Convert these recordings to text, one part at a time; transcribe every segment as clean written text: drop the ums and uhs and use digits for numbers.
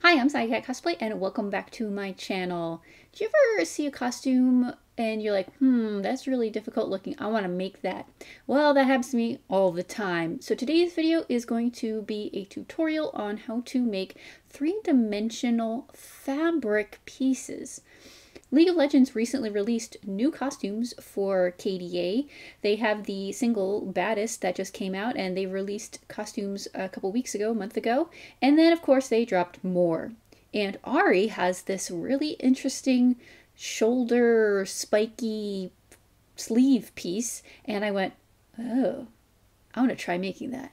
Hi, I'm Sayakat Cosplay and welcome back to my channel. Do you ever see a costume and you're like, that's really difficult looking. I want to make that. Well, that happens to me all the time. So today's video is going to be a tutorial on how to make three-dimensional fabric pieces. League of Legends recently released new costumes for KDA. They have the single Baddest that just came out, and they released costumes a couple weeks ago, a month ago, and then of course they dropped more. And Ahri has this really interesting shoulder spiky sleeve piece, and I went, oh, I want to try making that.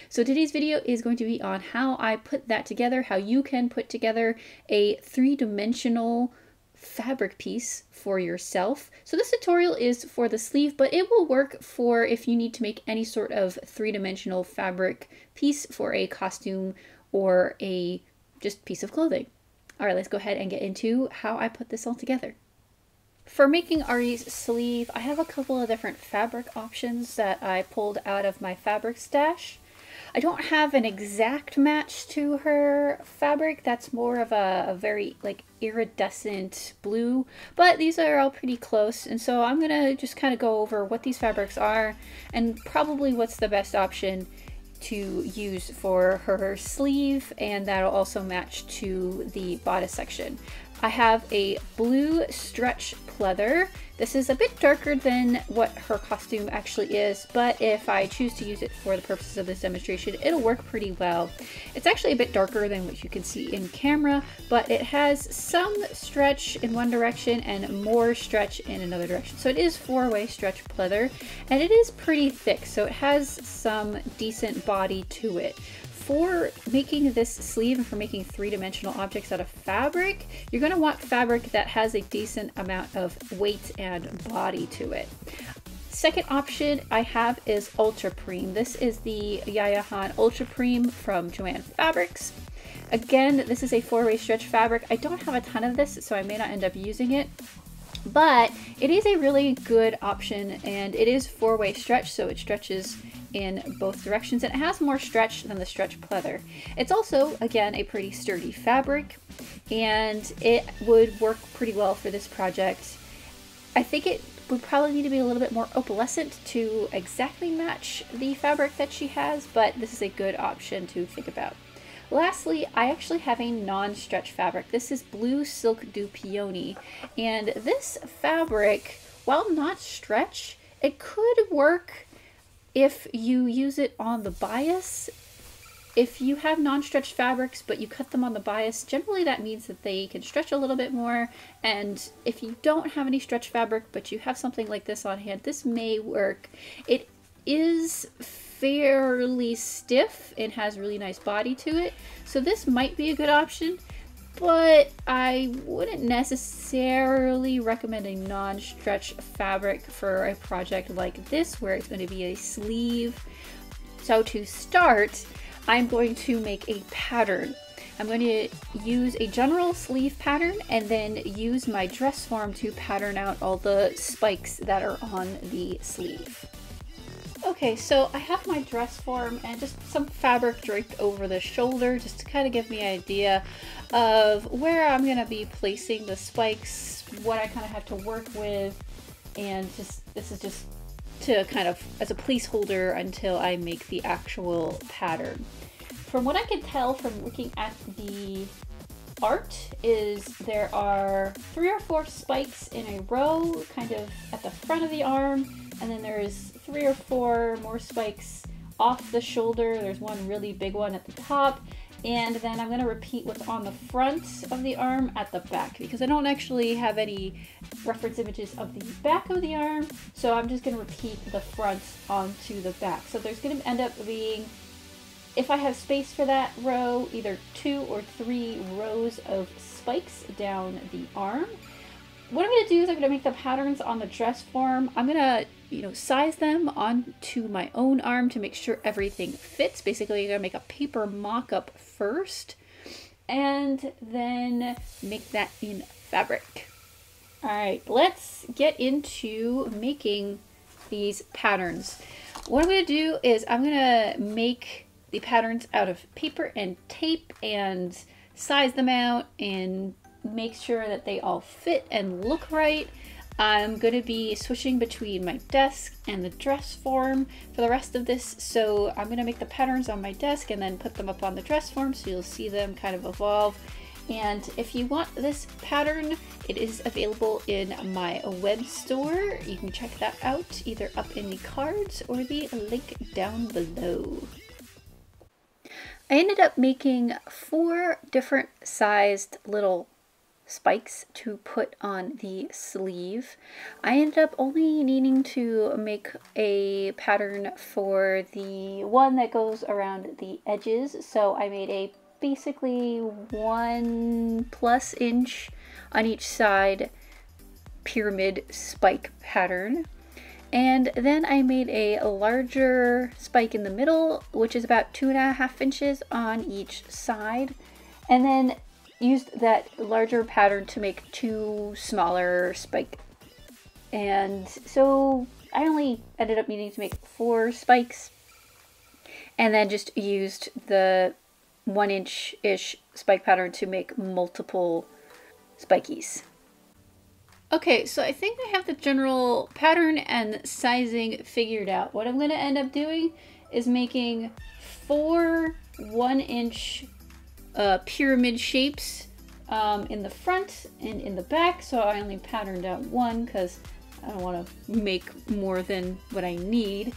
So today's video is going to be on how I put that together, how you can put together a three-dimensional fabric piece for yourself. So this tutorial is for the sleeve, but it will work for if you need to make any sort of three-dimensional fabric piece for a costume or a just piece of clothing. All right, let's go ahead and get into how I put this all together. For making Ahri's sleeve, I have a couple of different fabric options that I pulled out of my fabric stash. I don't have an exact match to her fabric. That's more of a very like iridescent blue, but these are all pretty close. And so I'm gonna just kind of go over what these fabrics are and probably what's the best option to use for her sleeve, and that'll also match to the bodice section. I have a blue stretch pleather. This is a bit darker than what her costume actually is, but if I choose to use it for the purposes of this demonstration, it'll work pretty well. It's actually a bit darker than what you can see in camera, but it has some stretch in one direction and more stretch in another direction. So it is four-way stretch pleather, and it is pretty thick, so it has some decent body to it. For making this sleeve and for making three-dimensional objects out of fabric, you're going to want fabric that has a decent amount of weight and body to it. Second option I have is Ultra Preme. This is the Yaya Han Ultra Preme from Joann Fabrics. Again, this is a four-way stretch fabric. I don't have a ton of this, so I may not end up using it, but it is a really good option, and it is four-way stretch, so it stretches in both directions, and it has more stretch than the stretch pleather. It's also, again, a pretty sturdy fabric, and it would work pretty well for this project. I think it would probably need to be a little bit more opalescent to exactly match the fabric that she has, but this is a good option to think about. Lastly, I actually have a non-stretch fabric. This is Blue Silk du Peony, and this fabric, while not stretch, it could work if you use it on the bias. If you have non-stretch fabrics but you cut them on the bias, generally that means that they can stretch a little bit more. And if you don't have any stretch fabric but you have something like this on hand, this may work. It is fairly stiff and has really nice body to it, so this might be a good option, but I wouldn't necessarily recommend a non-stretch fabric for a project like this where it's going to be a sleeve. So to start, I'm going to make a pattern. I'm going to use a general sleeve pattern and then use my dress form to pattern out all the spikes that are on the sleeve. Okay, so I have my dress form and just some fabric draped over the shoulder just to kind of give me an idea of where I'm going to be placing the spikes, what I kind of have to work with, and just this is just to kind of as a placeholder until I make the actual pattern. From what I can tell from looking at the art is there are 3 or 4 spikes in a row kind of at the front of the arm, and then there's 3 or 4 more spikes off the shoulder. There's one really big one at the top, and then I'm going to repeat what's on the front of the arm at the back because I don't actually have any reference images of the back of the arm, so I'm just going to repeat the front onto the back. So there's going to end up being, if I have space for that row, either 2 or 3 rows of spikes down the arm. What I'm going to do is I'm going to make the patterns on the dress form. I'm going to, size them onto my own arm to make sure everything fits. Basically, I'm going to make a paper mock-up first and then make that in fabric. All right, let's get into making these patterns. What I'm going to do is I'm going to make the patterns out of paper and tape and size them out and make sure that they all fit and look right. I'm going to be switching between my desk and the dress form for the rest of this, so I'm going to make the patterns on my desk and then put them up on the dress form so you'll see them kind of evolve. And if you want this pattern, it is available in my web store. You can check that out either up in the cards or the link down below. I ended up making 4 different sized little spikes to put on the sleeve. I ended up only needing to make a pattern for the one that goes around the edges, so I made a basically 1+ inch on each side pyramid spike pattern. And then I made a larger spike in the middle, which is about 2.5 inches on each side, and then used that larger pattern to make 2 smaller spike. And so I only ended up needing to make 4 spikes, and then just used the 1-inch-ish spike pattern to make multiple spikies. Okay, so I think I have the general pattern and sizing figured out. What I'm going to end up doing is making 4 1-inch pyramid shapes in the front and in the back. So I only patterned out 1 because I don't want to make more than what I need.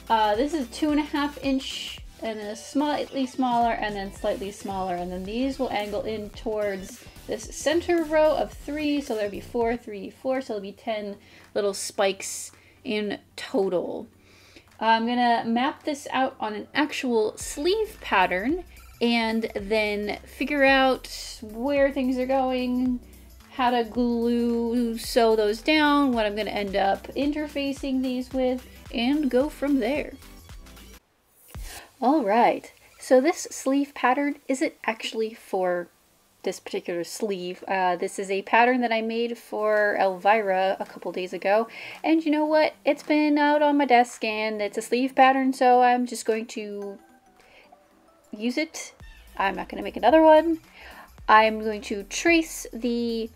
This is 2.5 inch and then slightly smaller and then slightly smaller. And then these will angle in towards this center row of 3. So there'll be 4, 3, 4. So there'll be 10 little spikes in total. I'm gonna map this out on an actual sleeve pattern and then figure out where things are going, how to sew those down, what I'm gonna end up interfacing these with, and go from there. All right, so this sleeve pattern isn't actually for this particular sleeve. This is a pattern that I made for Elvira a couple days ago, and you know what? It's been out on my desk and it's a sleeve pattern, so I'm just going to use it. I'm not going to make another one. I'm going to trace the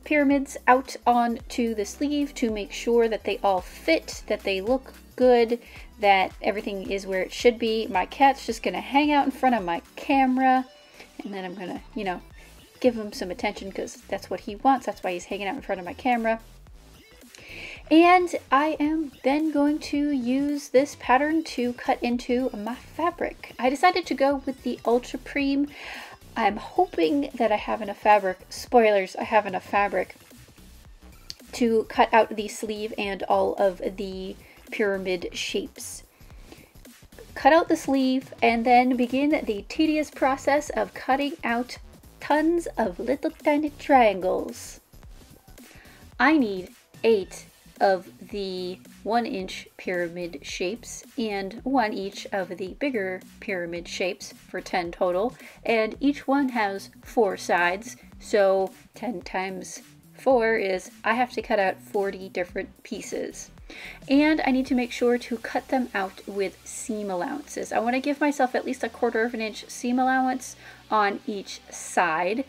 pyramids out onto the sleeve to make sure that they all fit, that they look good, that everything is where it should be. My cat's just going to hang out in front of my camera, and then I'm going to, you know, give him some attention because that's what he wants. That's why he's hanging out in front of my camera. And I am then going to use this pattern to cut into my fabric. I decided to go with the Ultra Preme. I'm hoping that I have enough fabric. Spoilers, I have enough fabric to cut out the sleeve and all of the pyramid shapes. Cut out the sleeve and then begin the tedious process of cutting out tons of little tiny triangles. I need 8 of the 1-inch pyramid shapes and 1 each of the bigger pyramid shapes for 10 total, and each one has 4 sides, so 10 times 4 is I have to cut out 40 different pieces. And I need to make sure to cut them out with seam allowances. I want to give myself at least 1/4 inch seam allowance on each side.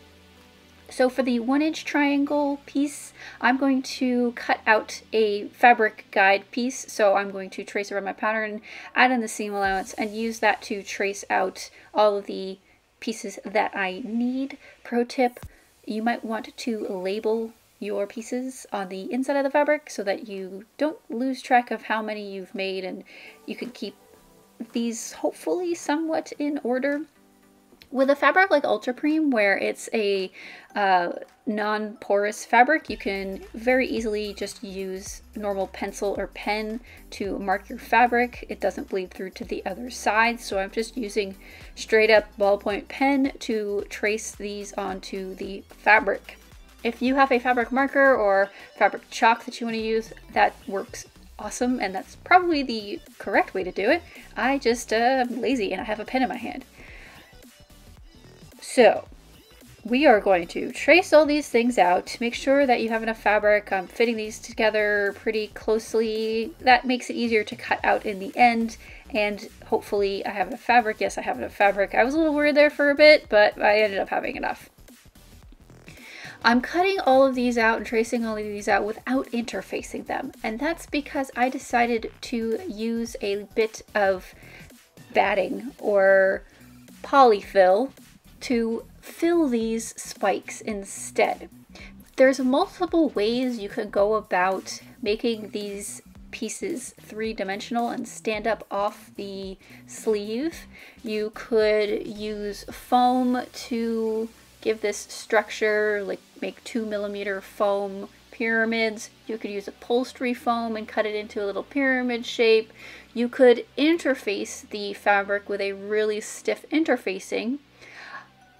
So for the 1-inch triangle piece, I'm going to cut out a fabric guide piece. So I'm going to trace around my pattern, add in the seam allowance, and use that to trace out all of the pieces that I need. Pro tip, you might want to label your pieces on the inside of the fabric so that you don't lose track of how many you've made, and you can keep these hopefully somewhat in order. With a fabric like Ultra Preme, where it's a non-porous fabric, you can very easily just use normal pencil or pen to mark your fabric. It doesn't bleed through to the other side, so I'm just using straight up ballpoint pen to trace these onto the fabric. If you have a fabric marker or fabric chalk that you want to use, that works awesome, and that's probably the correct way to do it. I just am lazy and I have a pen in my hand. So we are going to trace all these things out, make sure that you have enough fabric. I'm fitting these together pretty closely. That makes it easier to cut out in the end. And hopefully I have enough fabric. Yes, I have enough fabric. I was a little worried there for a bit, but I ended up having enough. I'm cutting all of these out and tracing all of these out without interfacing them. And that's because I decided to use a bit of batting or polyfill to fill these spikes instead. There's multiple ways you could go about making these pieces three-dimensional and stand up off the sleeve. You could use foam to give this structure, like make 2mm foam pyramids. You could use upholstery foam and cut it into a little pyramid shape. You could interface the fabric with a really stiff interfacing.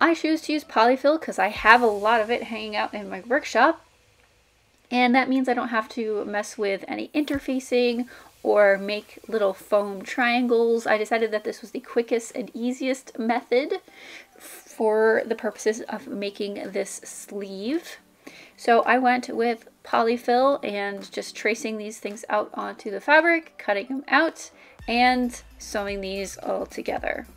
I choose to use polyfill because I have a lot of it hanging out in my workshop. And that means I don't have to mess with any interfacing or make little foam triangles. I decided that this was the quickest and easiest method for the purposes of making this sleeve. So I went with polyfill and just tracing these things out onto the fabric, cutting them out, and sewing these all together.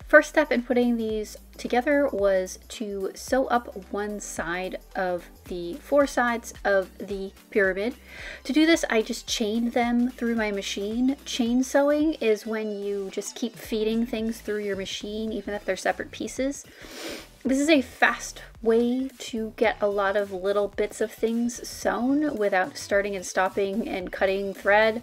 First step in putting these together was to sew up one side of the four sides of the pyramid. To do this, I just chained them through my machine. Chain sewing is when you just keep feeding things through your machine, even if they're separate pieces. This is a fast way to get a lot of little bits of things sewn without starting and stopping and cutting thread.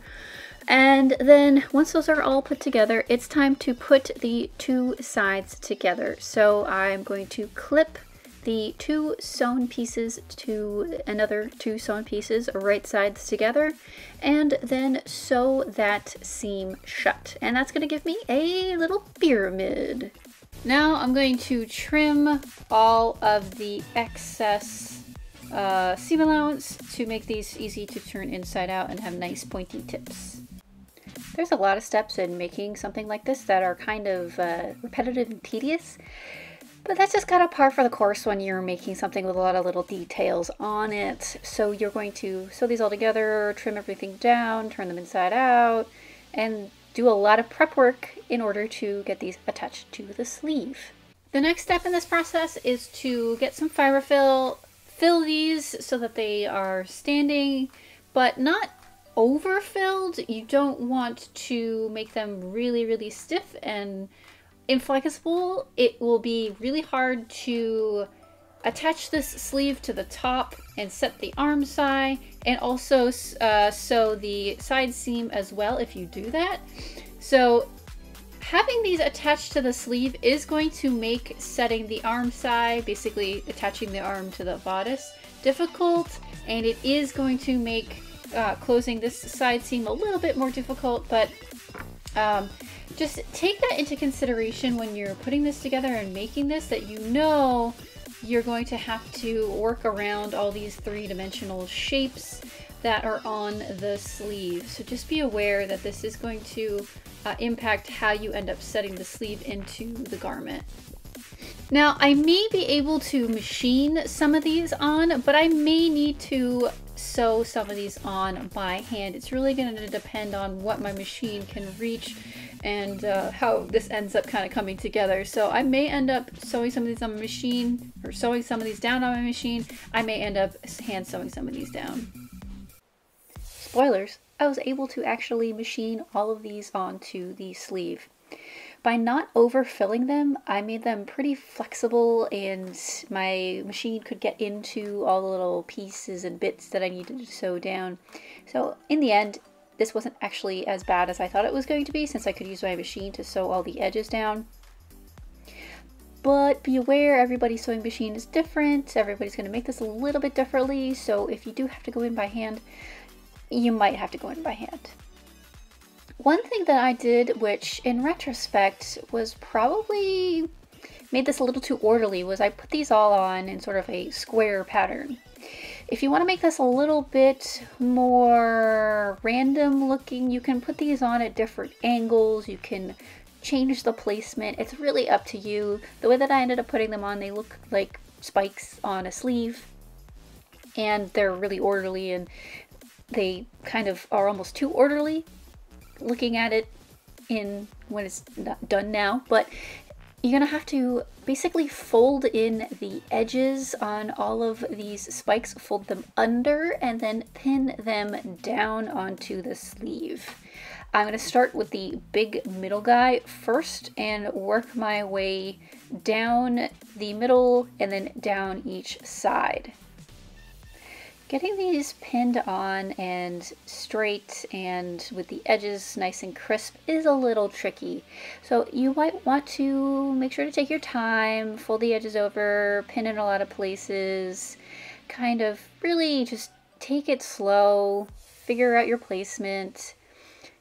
And then once those are all put together, it's time to put the two sides together. So I'm going to clip the two sewn pieces to another two sewn pieces, right sides together, and then sew that seam shut. And that's going to give me a little pyramid. Now I'm going to trim all of the excess seam allowance to make these easy to turn inside out and have nice pointy tips. There's a lot of steps in making something like this that are kind of repetitive and tedious, but that's just kind of par for the course when you're making something with a lot of little details on it. So you're going to sew these all together, trim everything down, turn them inside out, and do a lot of prep work in order to get these attached to the sleeve. The next step in this process is to get some fiberfill, fill these so that they are standing, but not overfilled. You don't want to make them really, really stiff and inflexible. It will be really hard to attach this sleeve to the top and set the arm side, and also sew the side seam as well if you do that. So having these attached to the sleeve is going to make setting the arm side, basically attaching the arm to the bodice, difficult, and it is going to make closing this side seam a little bit more difficult, but just take that into consideration when you're putting this together and making this, that you know you're going to have to work around all these three-dimensional shapes that are on the sleeve. So just be aware that this is going to impact how you end up setting the sleeve into the garment. Now, I may be able to machine some of these on, but I may need to sew some of these on by hand. It's really going to depend on what my machine can reach and how this ends up kind of coming together. So I may end up sewing some of these on my machine, or sewing some of these down on my machine. I may end up hand sewing some of these down. Spoilers, I was able to actually machine all of these onto the sleeve. By not overfilling them, I made them pretty flexible, and my machine could get into all the little pieces and bits that I needed to sew down. So in the end, this wasn't actually as bad as I thought it was going to be, since I could use my machine to sew all the edges down. But be aware, everybody's sewing machine is different. Everybody's going to make this a little bit differently, so if you do have to go in by hand, you might have to go in by hand. One thing that I did, which in retrospect was probably made this a little too orderly, was I put these all on in sort of a square pattern. If you want to make this a little bit more random looking, you can put these on at different angles. You can change the placement. It's really up to you. The way that I ended up putting them on, they look like spikes on a sleeve, and they're really orderly, and they kind of are almost too orderly looking at it in when it's not done now. But you're gonna have to basically fold in the edges on all of these spikes, fold them under, and then pin them down onto the sleeve. I'm gonna start with the big middle guy first and work my way down the middle and then down each side. Getting these pinned on and straight and with the edges nice and crisp is a little tricky. So you might want to make sure to take your time, fold the edges over, pin in a lot of places, kind of really just take it slow, figure out your placement,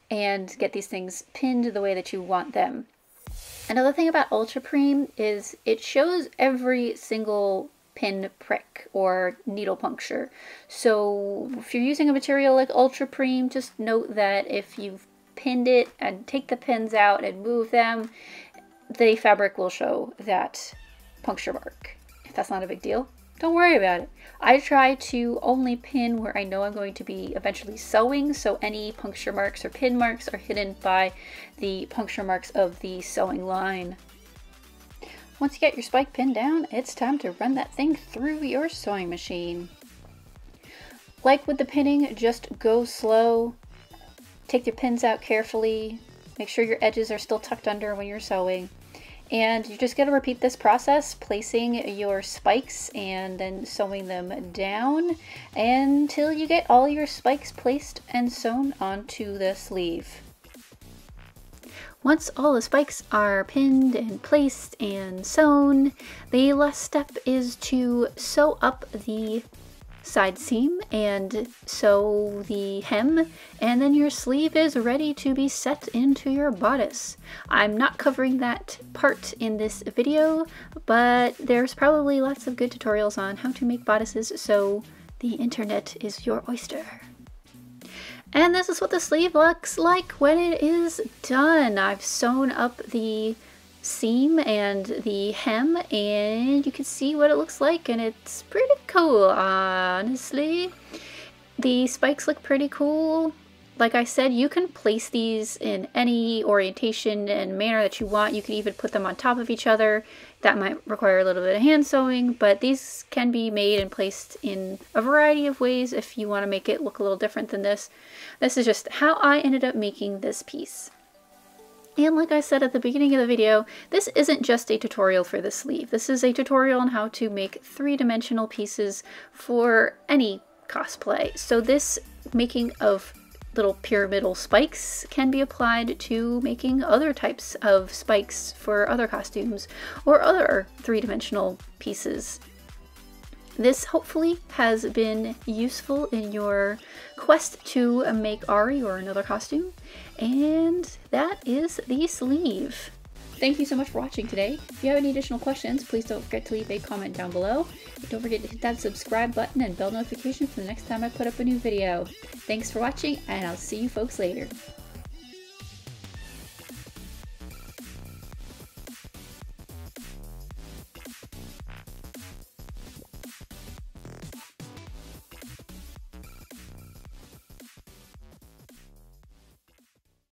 and get these things pinned the way that you want them. Another thing about Ultra Preme is it shows every single pin prick or needle puncture. So if you're using a material like Ultra Preme, just note that if you've pinned it and take the pins out and move them, the fabric will show that puncture mark. If that's not a big deal, don't worry about it. I try to only pin where I know I'm going to be eventually sewing, so any puncture marks or pin marks are hidden by the puncture marks of the sewing line. Once you get your spike pinned down, it's time to run that thing through your sewing machine. Like with the pinning, just go slow. Take your pins out carefully. Make sure your edges are still tucked under when you're sewing. And you're just going to repeat this process, placing your spikes and then sewing them down until you get all your spikes placed and sewn onto the sleeve. Once all the spikes are pinned and placed and sewn, the last step is to sew up the side seam and sew the hem, and then your sleeve is ready to be set into your bodice. I'm not covering that part in this video, but there's probably lots of good tutorials on how to make bodices, so the internet is your oyster. And this is what the sleeve looks like when it is done. I've sewn up the seam and the hem, and you can see what it looks like, and it's pretty cool, honestly. The spikes look pretty cool. Like I said, you can place these in any orientation and manner that you want. You can even put them on top of each other. That might require a little bit of hand sewing, but these can be made and placed in a variety of ways if you want to make it look a little different than this. This is just how I ended up making this piece. And like I said at the beginning of the video, this isn't just a tutorial for the sleeve. This is a tutorial on how to make three-dimensional pieces for any cosplay. So this making of little pyramidal spikes can be applied to making other types of spikes for other costumes or other three-dimensional pieces. This hopefully has been useful in your quest to make Ahri or another costume, and that is the sleeve. Thank you so much for watching today. If you have any additional questions, please don't forget to leave a comment down below. Don't forget to hit that subscribe button and bell notification for the next time I put up a new video. Thanks for watching, and I'll see you folks later.